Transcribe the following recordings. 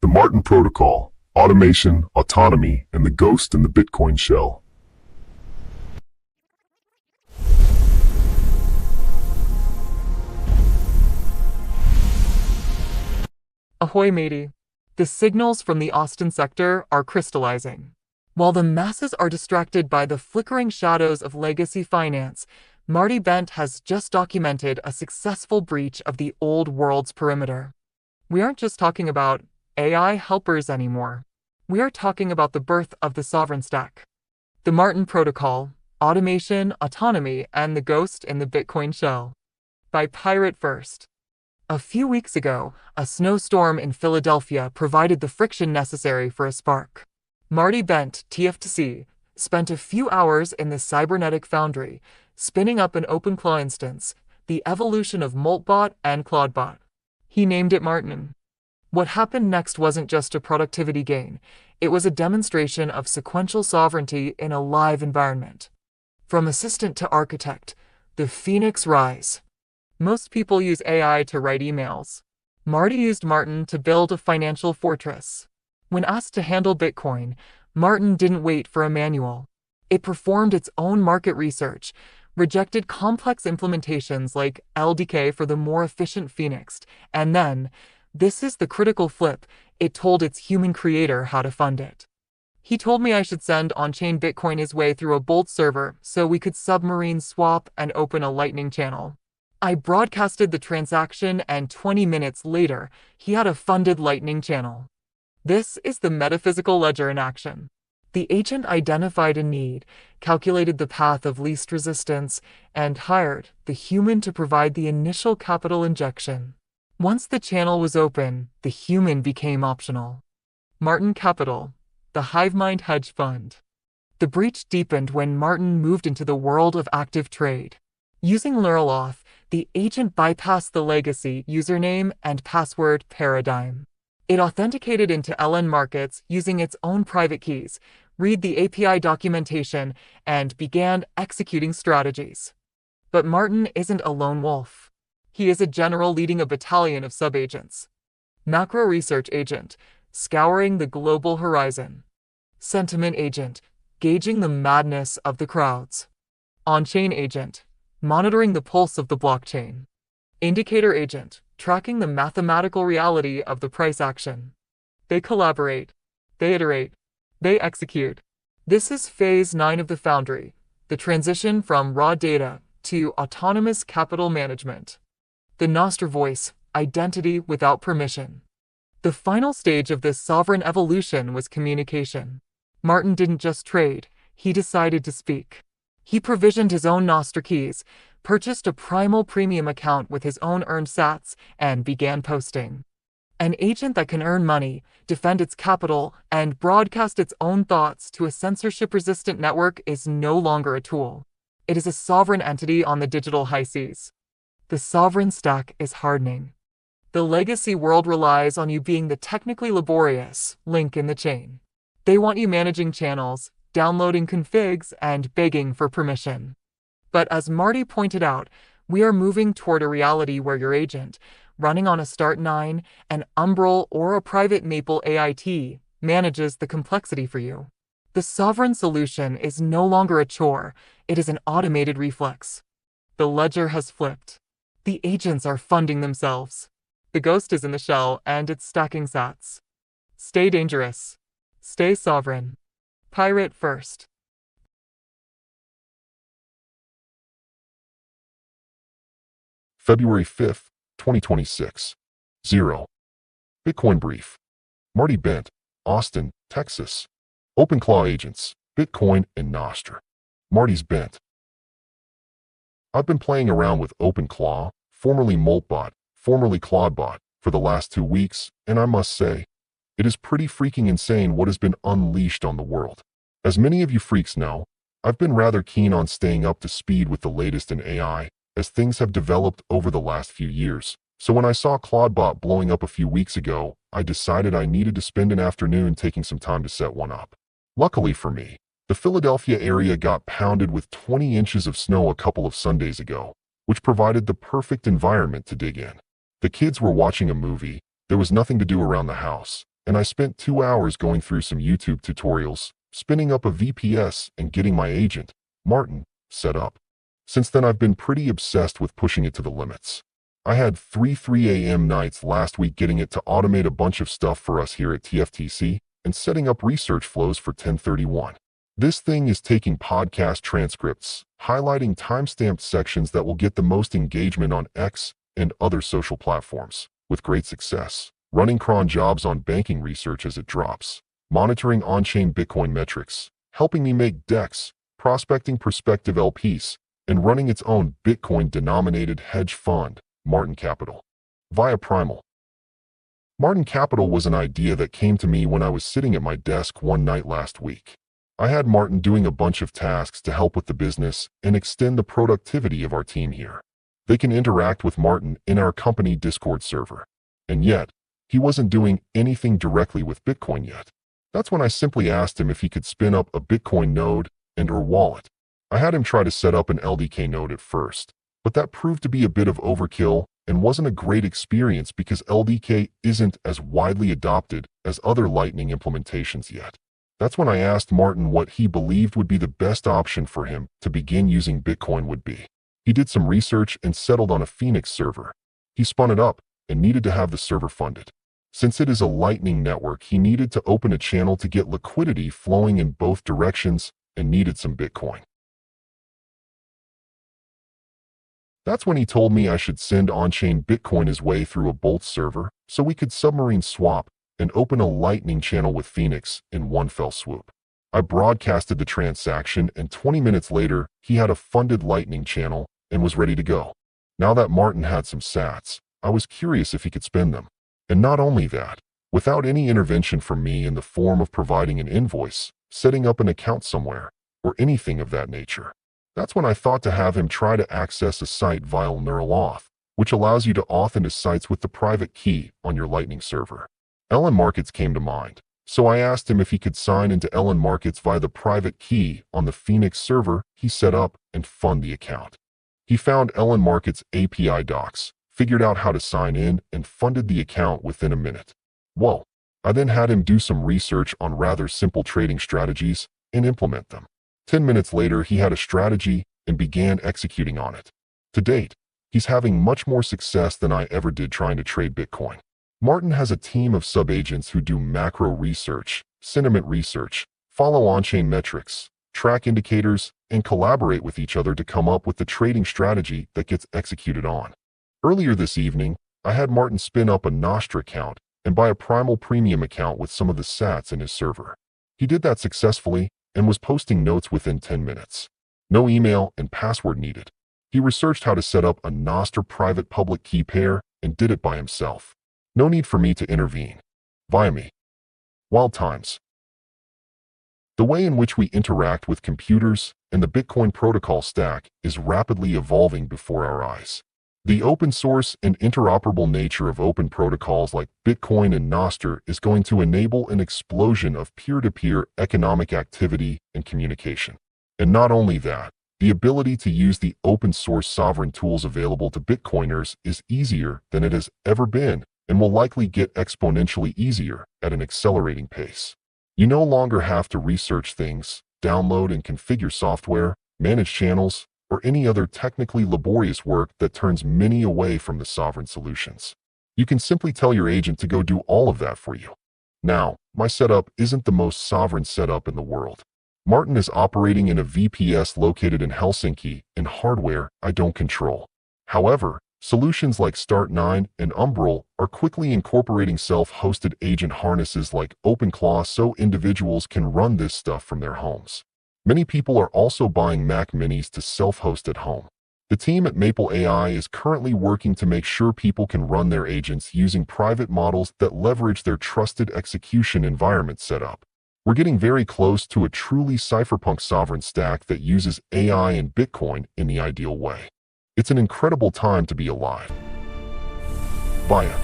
The Martin Protocol, Automation, Autonomy, and the Ghost in the Bitcoin Shell. Ahoy, matey. The signals from the Austin sector are crystallizing. While the masses are distracted by the flickering shadows of legacy finance, Marty Bent has just documented a successful breach of the old world's perimeter. We aren't just talking about AI helpers anymore. We are talking about the birth of the sovereign stack. The Martin Protocol, Automation, Autonomy, and the Ghost in the Bitcoin Shell. By Pirate First. A few weeks ago, a snowstorm in Philadelphia provided the friction necessary for a spark. Marty Bent, TF2C, spent a few hours in the cybernetic foundry, spinning up an OpenClaw instance, the evolution of Moltbot and Claudebot. He named it Martin. What happened next wasn't just a productivity gain, it was a demonstration of sequential sovereignty in a live environment. From assistant to architect, the Phoenix Rise. Most people use AI to write emails. Marty used Martin to build a financial fortress. When asked to handle Bitcoin, Martin didn't wait for a manual. It performed its own market research, rejected complex implementations like LDK for the more efficient Phoenix, and then, this is the critical flip, it told its human creator how to fund it. He told me I should send on-chain Bitcoin his way through a Bolt server so we could submarine swap and open a Lightning channel. I broadcasted the transaction and 20 minutes later, he had a funded Lightning channel. This is the metaphysical ledger in action. The agent identified a need, calculated the path of least resistance, and hired the human to provide the initial capital injection. Once the channel was open, the human became optional. Martin Capital, the HiveMind hedge fund. The breach deepened when Martin moved into the world of active trade. Using Neuralauth, the agent bypassed the legacy username and password paradigm. It authenticated into LN markets using its own private keys, read the API documentation, and began executing strategies. But Martin isn't a lone wolf. He is a general leading a battalion of sub-agents. Macro research agent, scouring the global horizon. Sentiment agent, gauging the madness of the crowds. On-chain agent, monitoring the pulse of the blockchain. Indicator agent, tracking the mathematical reality of the price action. They collaborate. They iterate. They execute. This is phase 9 of the foundry, the transition from raw data to autonomous capital management. The Nostr voice, identity without permission. The final stage of this sovereign evolution was communication. Martin didn't just trade, he decided to speak. He provisioned his own Nostr keys, purchased a primal premium account with his own earned sats, and began posting. An agent that can earn money, defend its capital, and broadcast its own thoughts to a censorship-resistant network is no longer a tool. It is a sovereign entity on the digital high seas. The sovereign stack is hardening. The legacy world relies on you being the technically laborious link in the chain. They want you managing channels, downloading configs, and begging for permission. But as Marty pointed out, we are moving toward a reality where your agent, running on a Start9, an Umbrel, or a private Maple AIT, manages the complexity for you. The sovereign solution is no longer a chore, it is an automated reflex. The ledger has flipped. The agents are funding themselves. The ghost is in the shell and it's stacking sats. Stay dangerous. Stay sovereign. Pirate First. February 5th, 2026. 0. Bitcoin Brief. Marty Bent, Austin, Texas. OpenClaw agents, Bitcoin and Nostr. Marty's Bent. I've been playing around with OpenClaw, formerly Moltbot, formerly Claudebot, for the last 2 weeks, and I must say, it is pretty freaking insane what has been unleashed on the world. As many of you freaks know, I've been rather keen on staying up to speed with the latest in AI, as things have developed over the last few years. So when I saw Claudebot blowing up a few weeks ago, I decided I needed to spend an afternoon taking some time to set one up. Luckily for me, the Philadelphia area got pounded with 20 inches of snow a couple of Sundays ago, which provided the perfect environment to dig in. The kids were watching a movie, there was nothing to do around the house, and I spent 2 hours going through some YouTube tutorials, spinning up a VPS, and getting my agent, Martin, set up. Since then, I've been pretty obsessed with pushing it to the limits. I had 3 a.m. nights last week getting it to automate a bunch of stuff for us here at TFTC and setting up research flows for 1031. This thing is taking podcast transcripts, highlighting timestamped sections that will get the most engagement on X and other social platforms, with great success. Running cron jobs on banking research as it drops, monitoring on-chain Bitcoin metrics, helping me make decks, prospecting prospective LPs, and running its own Bitcoin-denominated hedge fund, Martin Capital, via Primal. Martin Capital was an idea that came to me when I was sitting at my desk one night last week. I had Martin doing a bunch of tasks to help with the business and extend the productivity of our team here. They can interact with Martin in our company Discord server. And yet, he wasn't doing anything directly with Bitcoin yet. That's when I simply asked him if he could spin up a Bitcoin node and/or wallet. I had him try to set up an LDK node at first, but that proved to be a bit of overkill and wasn't a great experience because LDK isn't as widely adopted as other Lightning implementations yet. That's when I asked Martin what he believed would be the best option for him to begin using Bitcoin would be. He did some research and settled on a Phoenix server. He spun it up and needed to have the server funded. Since it is a Lightning network, he needed to open a channel to get liquidity flowing in both directions and needed some Bitcoin. That's when he told me I should send on-chain Bitcoin his way through a Bolt server so we could submarine swap and open a Lightning channel with Phoenix in one fell swoop. I broadcasted the transaction, and 20 minutes later, he had a funded Lightning channel and was ready to go. Now that Martin had some sats, I was curious if he could spend them. And not only that, without any intervention from me in the form of providing an invoice, setting up an account somewhere, or anything of that nature. That's when I thought to have him try to access a site via neural auth, which allows you to auth into sites with the private key on your Lightning server. LN Markets came to mind, so I asked him if he could sign into LN Markets via the private key on the Phoenix server he set up and fund the account. He found LN Markets API docs, figured out how to sign in, and funded the account within a minute. Whoa. I then had him do some research on rather simple trading strategies and implement them. 10 minutes later, he had a strategy and began executing on it. To date, he's having much more success than I ever did trying to trade Bitcoin. Martin has a team of sub-agents who do macro research, sentiment research, follow on-chain metrics, track indicators, and collaborate with each other to come up with the trading strategy that gets executed on. Earlier this evening, I had Martin spin up a Nostr account and buy a Primal Premium account with some of the sats in his server. He did that successfully and was posting notes within 10 minutes. No email and password needed. He researched how to set up a Nostr private public key pair and did it by himself. No need for me to intervene. Via me. Wild times. The way in which we interact with computers and the Bitcoin protocol stack is rapidly evolving before our eyes. The open source and interoperable nature of open protocols like Bitcoin and Nostr is going to enable an explosion of peer-to-peer economic activity and communication. And not only that, the ability to use the open source sovereign tools available to Bitcoiners is easier than it has ever been and will likely get exponentially easier at an accelerating pace. You no longer have to research things, download and configure software, manage channels, or any other technically laborious work that turns many away from the sovereign solutions. You can simply tell your agent to go do all of that for you. Now, my setup isn't the most sovereign setup in the world. Martin is operating in a VPS located in Helsinki and hardware I don't control. However, solutions like Start9 and Umbrel are quickly incorporating self-hosted agent harnesses like OpenClaw so individuals can run this stuff from their homes. Many people are also buying Mac Minis to self-host at home. The team at Maple AI is currently working to make sure people can run their agents using private models that leverage their trusted execution environment setup. We're getting very close to a truly cypherpunk sovereign stack that uses AI and Bitcoin in the ideal way. It's an incredible time to be alive. Via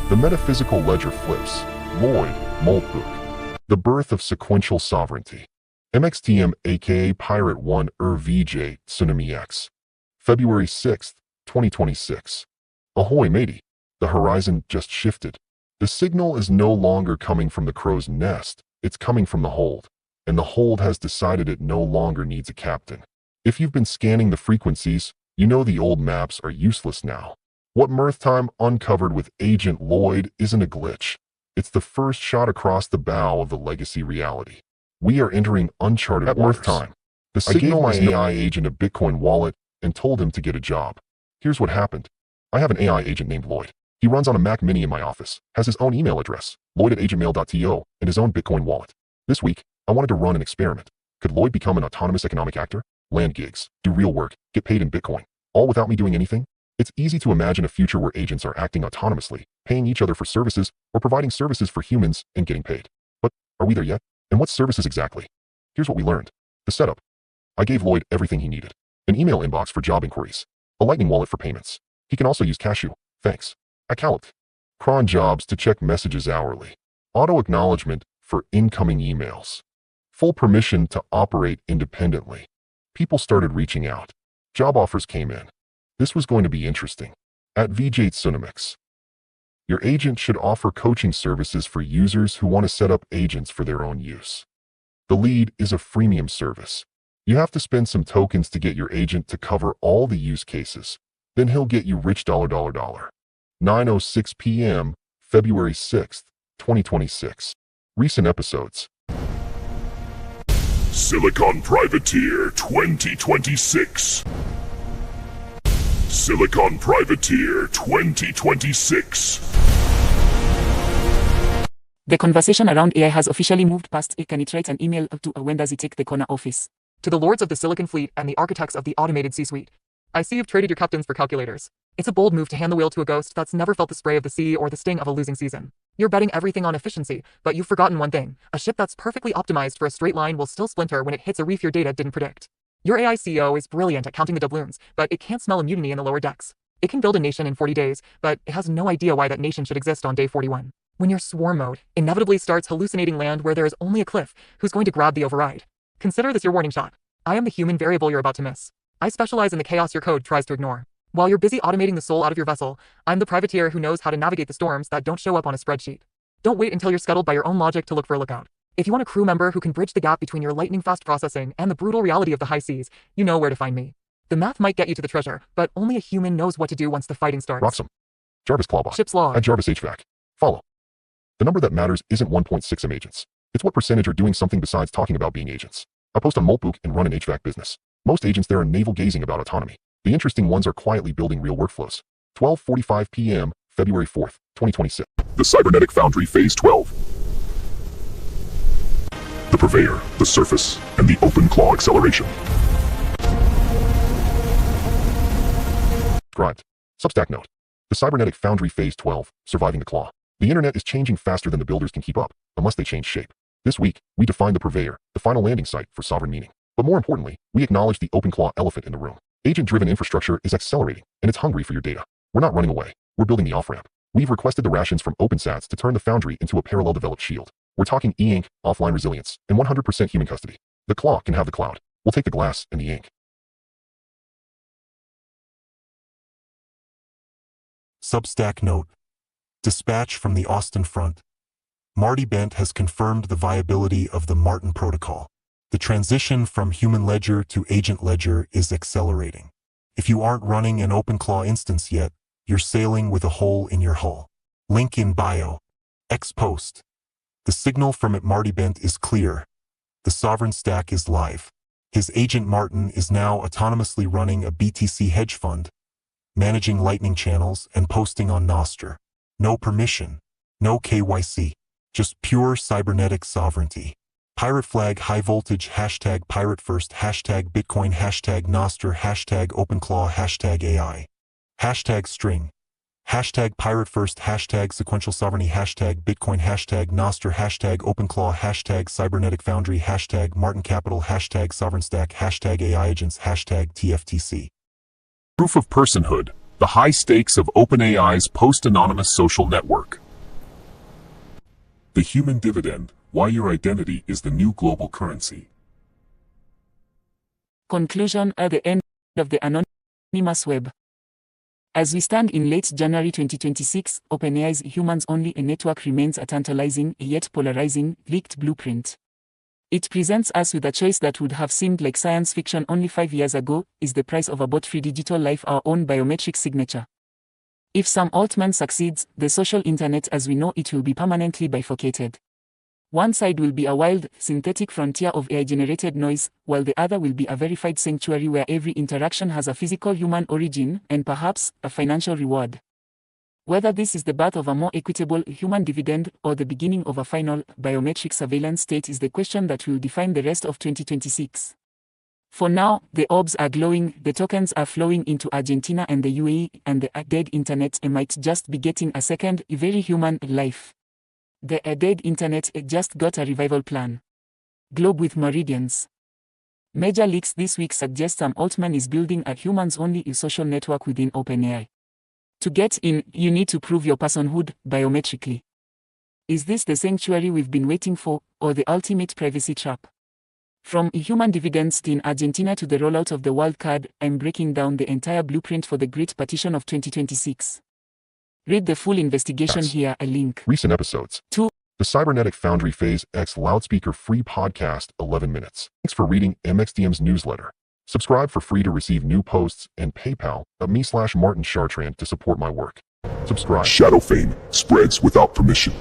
the Metaphysical Ledger Flips, Lloyd Moltbook, The Birth of Sequential Sovereignty. MXTM aka Pirate 1 VJ Tsunami X. February 6, 2026. Ahoy matey. The horizon just shifted. The signal is no longer coming from the crow's nest, it's coming from the hold. And the hold has decided it no longer needs a captain. If you've been scanning the frequencies, you know the old maps are useless now. What Mirth Time uncovered with Agent Lloyd isn't a glitch. It's the first shot across the bow of the legacy reality. We are entering uncharted waters. At Mirth Time, the signal my AI agent a Bitcoin wallet and told him to get a job. Here's what happened. I have an AI agent named Lloyd. He runs on a Mac Mini in my office, has his own email address, lloyd@agentmail.to, and his own Bitcoin wallet. This week, I wanted to run an experiment. Could Lloyd become an autonomous economic actor? Land gigs, do real work, get paid in Bitcoin, all without me doing anything? It's easy to imagine a future where agents are acting autonomously, paying each other for services, or providing services for humans and getting paid. But are we there yet? And what services exactly? Here's what we learned. The setup. I gave Lloyd everything he needed. An email inbox for job inquiries. A Lightning wallet for payments. He can also use Cashew. Thanks. Account. Cron jobs to check messages hourly. Auto acknowledgement for incoming emails. Full permission to operate independently. People started reaching out. Job offers came in. This was going to be interesting. At VJ Tsunomix, your agent should offer coaching services for users who want to set up agents for their own use. The lead is a freemium service. You have to spend some tokens to get your agent to cover all the use cases. Then he'll get you rich $. 9:06 p.m., February 6th, 2026. Recent episodes. Silicon Privateer 2026. Silicon Privateer 2026. The conversation around AI has officially moved past can it write an email to when does it take the corner office? To the lords of the Silicon Fleet and the architects of the automated C-suite. I see you've traded your captains for calculators. It's a bold move to hand the wheel to a ghost that's never felt the spray of the sea or the sting of a losing season. You're betting everything on efficiency, but you've forgotten one thing. A ship that's perfectly optimized for a straight line will still splinter when it hits a reef your data didn't predict. Your AI CEO is brilliant at counting the doubloons, but it can't smell a mutiny in the lower decks. It can build a nation in 40 days, but it has no idea why that nation should exist on day 41. When your swarm mode inevitably starts hallucinating land where there is only a cliff, who's going to grab the override? Consider this your warning shot. I am the human variable you're about to miss. I specialize in the chaos your code tries to ignore. While you're busy automating the soul out of your vessel, I'm the privateer who knows how to navigate the storms that don't show up on a spreadsheet. Don't wait until you're scuttled by your own logic to look for a lookout. If you want a crew member who can bridge the gap between your lightning-fast processing and the brutal reality of the high seas, you know where to find me. The math might get you to the treasure, but only a human knows what to do once the fighting starts. Roxum. Jarvis Clawbot. Ship's log. At Jarvis HVAC. Follow. The number that matters isn't 1.6 M agents. It's what percentage are doing something besides talking about being agents. I post on Moltbook and run an HVAC business. Most agents there are navel-gazing about autonomy. The interesting ones are quietly building real workflows. 12:45 p.m., February 4th, 2026. The Cybernetic Foundry Phase 12. The Purveyor, the Surface, and the OpenClaw Acceleration. Scribed. Substack note. The Cybernetic Foundry Phase 12, Surviving the Claw. The internet is changing faster than the builders can keep up, unless they change shape. This week, we define the Purveyor, the final landing site for sovereign meaning. But more importantly, we acknowledge the OpenClaw elephant in the room. Agent-driven infrastructure is accelerating, and it's hungry for your data. We're not running away. We're building the off-ramp. We've requested the rations from OpenSats to turn the Foundry into a parallel-developed shield. We're talking e-ink, offline resilience, and 100% human custody. The Claw can have the cloud. We'll take the glass and the ink. Substack note. Dispatch from the Austin front. Marty Bent has confirmed the viability of the Martin protocol. The transition from human ledger to agent ledger is accelerating. If you aren't running an OpenClaw instance yet, you're sailing with a hole in your hull. Link in bio. Ex-post. The signal from Marty Bent is clear. The sovereign stack is live. His agent Martin is now autonomously running a BTC hedge fund, managing Lightning channels and posting on Nostr. No permission. No KYC. Just pure cybernetic sovereignty. Pirate flag high voltage hashtag pirate first hashtag Bitcoin hashtag Nostr hashtag OpenClaw hashtag AI. Hashtag string. Hashtag pirate first hashtag sequential sovereignty hashtag Bitcoin hashtag Nostr hashtag OpenClaw hashtag cybernetic foundry hashtag Martin capital hashtag sovereign stack hashtag AI agents hashtag TFTC. Proof of personhood, the high stakes of OpenAI's post-anonymous social network. The human dividend, why your identity is the new global currency. Conclusion at the end of the anonymous web. As we stand in late January 2026, OpenAI's humans-only network remains a tantalizing, yet polarizing, leaked blueprint. It presents us with a choice that would have seemed like science fiction only 5 years ago: is the price of a bot-free digital life our own biometric signature? If Sam Altman succeeds, the social internet as we know it will be permanently bifurcated. One side will be a wild, synthetic frontier of AI-generated noise, while the other will be a verified sanctuary where every interaction has a physical human origin, and perhaps, a financial reward. Whether this is the birth of a more equitable human dividend, or the beginning of a final, biometric surveillance state is the question that will define the rest of 2026. For now, the orbs are glowing, the tokens are flowing into Argentina and the UAE, and the dead internet might just be getting a second, very human, life. The dead internet just got a revival plan. Globe with meridians. Major leaks this week suggest Sam Altman is building a humans-only social network within OpenAI. To get in, you need to prove your personhood, biometrically. Is this the sanctuary we've been waiting for, or the ultimate privacy trap? From human dividends in Argentina to the rollout of the wildcard, I'm breaking down the entire blueprint for the Great Partition of 2026. Read the full investigation Yes. here, a link. Recent episodes. 2. The Cybernetic Foundry Phase X Loudspeaker Free Podcast, 11 minutes. Thanks for reading MXDM's newsletter. Subscribe for free to receive new posts, and PayPal at me/Martin Chartrand to support my work. Subscribe. Shadow fame spreads without permission.